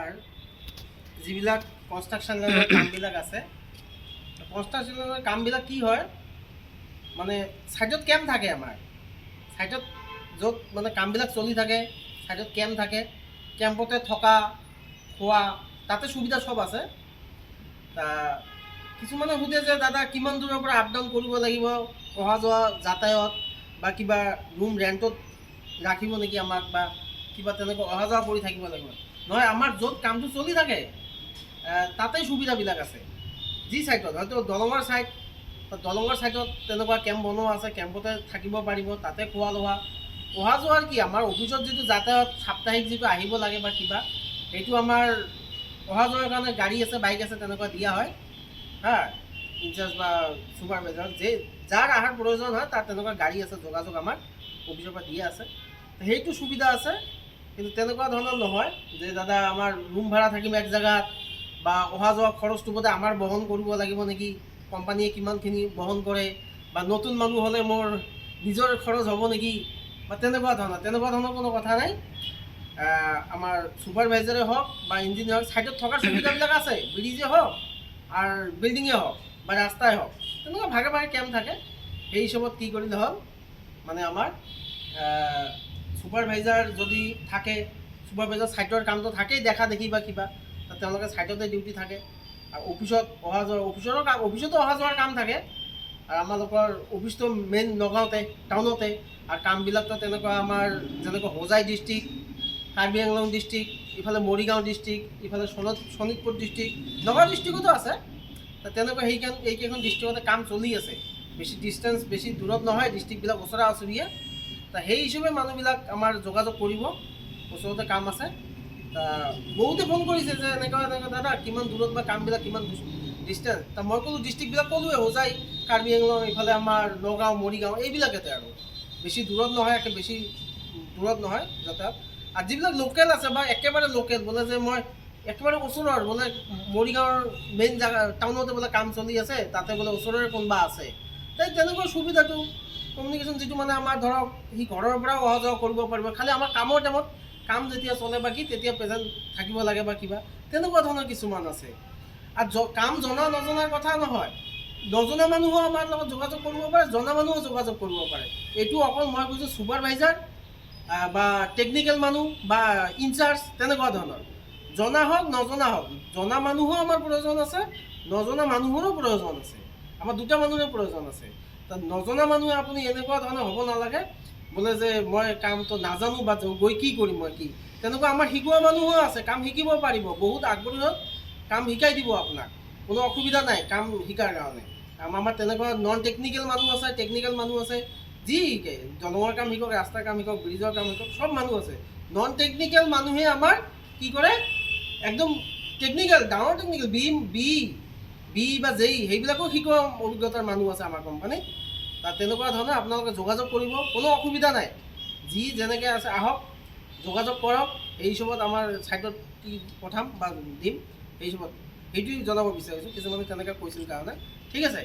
আমাৰ যিবিলাক কনষ্ট্ৰাকশ্যন লাইনৰ কামবিলাক আছে, কনষ্ট্ৰাকশ্যন লাইনৰ কামবিলাক কি হয় মানে ছাইডত কেম্প থাকে। আমাৰ ছাইডত য'ত মানে কামবিলাক চলি থাকে ছাইডত কেম্প থাকে। কেম্পতে থকা খোৱা তাতে সুবিধা চব আছে। কিছুমানে সোধে যে দাদা কিমান দূৰৰ পৰা আপ ডাউন কৰিব লাগিব, অহা যোৱা যাতায়ত বা কিবা ৰুম ৰেণ্টত ৰাখিব নেকি আমাক, বা কিবা তেনেকুৱা অহা যোৱা কৰি থাকিব লাগিব। নহয়, আমাৰ য'ত কামটো চলি থাকে তাতেই সুবিধাবিলাক আছে। যি ছাইডত হয়তো দলঙৰ ছাইডত তেনেকুৱা কেম্প বনোৱা আছে, কেম্পতে থাকিব পাৰিব, তাতে খোৱা লোৱা। অহা যোৱাৰ কি আমাৰ অফিচত যিটো যাতায়াত সাপ্তাহিক যিটো আহিব লাগে বা কিবা, সেইটো আমাৰ অহা যোৱাৰ কাৰণে গাড়ী আছে, বাইক আছে, তেনেকুৱা দিয়া হয়। ইনচাৰ্জ বা ছুপাৰভাইজাৰ যাৰ আহাৰ প্ৰয়োজন হয় তাৰ তেনেকুৱা গাড়ী আছে, যোগাযোগ আমাৰ অফিচৰ পৰা দিয়া আছে। সেইটো সুবিধা আছে। কিন্তু তেনেকুৱা ধৰণৰ নহয় যে দাদা আমাৰ ৰুম ভাড়া থাকিম এক জেগাত, বা অহা যোৱা খৰচটো বোধে আমাৰ বহন কৰিব লাগিব নেকি, কোম্পানীয়ে কিমানখিনি বহন কৰে, বা নতুন মানুহ হ'লে মোৰ নিজৰ খৰচ হ'ব নেকি, বা তেনেকুৱা ধৰণৰ কোনো কথা নাই। আমাৰ ছুপাৰভাইজাৰে হওক বা ইঞ্জিনিয়াৰ হওক, ছাইডত থকাৰ সুবিধাবিলাক আছে। ব্ৰিজে হওক আৰু বিল্ডিঙে হওক বা ৰাস্তাই হওক, তেনেকুৱা ভাগে ভাগে কেম্প থাকে। সেই হিচাপত কি কৰিলে হ'ল মানে আমাৰ ছুপাৰভাইজাৰ যদি থাকে, ছুপাৰভাইজাৰ ছাইটৰ কামটো থাকেই, দেখা দেখি বা কিবা, তেওঁলোকে ছাইটতে ডিউটি থাকে। আৰু অফিচত অহা যোৱা অফিচতো অহা যোৱাৰ কাম থাকে। আৰু আমালোকৰ অফিচটো মেইন নগাঁৱতে, টাউনতে। আৰু কামবিলাকতো তেনেকুৱা আমাৰ যেনেকৈ হোজাই ডিষ্ট্ৰিক্ট, কাৰ্বি আংলং ডিষ্ট্ৰিক্ট, ইফালে মৰিগাঁও ডিষ্ট্ৰিক্ট, ইফালে শোণিতপুৰ ডিষ্ট্ৰিক্ট, নগাঁও ডিষ্ট্ৰিক্টতো আছে। তেনেকুৱা এইকেইখন ডিষ্ট্ৰিক্টতে কাম চলি আছে। বেছি দূৰত নহয়, ডিষ্ট্ৰিক্টবিলাক ওচৰা ওচৰিয়ে। সেই হিচাপে মানুহবিলাক আমাৰ যোগাযোগ কৰিব, ওচৰতে কাম আছে। বহুতে ফোন কৰিছে যে এনেকুৱা দাদা কিমান দূৰত বা কামবিলাক কিমান ডিষ্টেঞ্চ। মই ক'লোঁ ডিষ্ট্ৰিক্টবিলাক ক'লোৱে, হোজাই, কাৰ্বি আংলং, ইফালে আমাৰ নগাঁও, মৰিগাঁও, এইবিলাকেতে আৰু বেছি দূৰত নহয়, বেছি দূৰত নহয় যাতায়াত। আৰু যিবিলাক লোকেল আছে বা একেবাৰে লোকেল, বোলে যে মই একেবাৰে ওচৰৰ, বোলে মৰিগাঁৱৰ মেইন জেগা টাউনতে বোলে কাম চলি আছে, তাতে বোলে ওচৰৰে কোনোবা আছে, তেনেকুৱা সুবিধাটো কমিউনিকেশ্যন যিটো মানে আমাৰ ধৰক সি ঘৰৰ পৰাও অহা যোৱা কৰিব পাৰিব। খালি আমাৰ কামৰ টাইমত কাম যেতিয়া চলে বা কি তেতিয়া প্ৰেজেণ্ট থাকিব লাগে বা কিবা, তেনেকুৱা ধৰণৰ কিছুমান আছে। আৰু কাম জনা নজনাৰ কথা নহয়, নজনা মানুহো আমাৰ লগত যোগাযোগ কৰিব পাৰে, জনা মানুহো যোগাযোগ কৰিব পাৰে। এইটো অকল মই কৈছোঁ ছুপাৰভাইজাৰ বা টেকনিকেল মানুহ বা ইনচাৰ্জ, তেনেকুৱা ধৰণৰ। জনা হওক নজনা হওক, জনা মানুহো আমাৰ প্ৰয়োজন আছে, নজনা মানুহৰো প্ৰয়োজন আছে। আমাৰ দুটা মানুহৰে প্ৰয়োজন আছে। নজনা মানুহে আপুনি এনেকুৱা ধৰণৰ হ'ব নালাগে বোলে যে মই কামটো নাজানো বা গৈ কি কৰিম মই কি। তেনেকুৱা আমাৰ শিকোৱা মানুহো আছে, কাম শিকিব পাৰিব, বহুত আগ্ৰহী হ'ল কাম শিকাই দিব আপোনাক, কোনো অসুবিধা নাই কাম শিকাৰ কাৰণে। আমাৰ তেনেকুৱা নন টেকনিকেল মানুহ আছে, টেকনিকেল মানুহ আছে, যি শিকে, দলঙৰ কাম শিকক, ৰাস্তাৰ কাম শিকক, ব্ৰিজৰ কাম শিকক, চব মানুহ আছে। নন টেকনিকেল মানুহে আমাৰ কি কৰে, একদম টেকনিকেল, ডাঙৰ টেকনিকেল, বি বা জেই, সেইবিলাকো শিকোৱা অভিজ্ঞতাৰ মানুহ আছে আমাৰ কোম্পানীত। তেনেকুৱা ধৰণে আপোনালোকে যোগাযোগ কৰিব, কোনো অসুবিধা নাই। যি যেনেকৈ আছে আহক, যোগাযোগ কৰক। এই হিচাপত আমাৰ ছাইটত কি পঠাম বা দিম, সেই হিচাপত সেইটোৱেই জনাব বিচাৰিছোঁ। কিছুমানে তেনেকৈ কৈছিল কাৰণে। ঠিক আছে।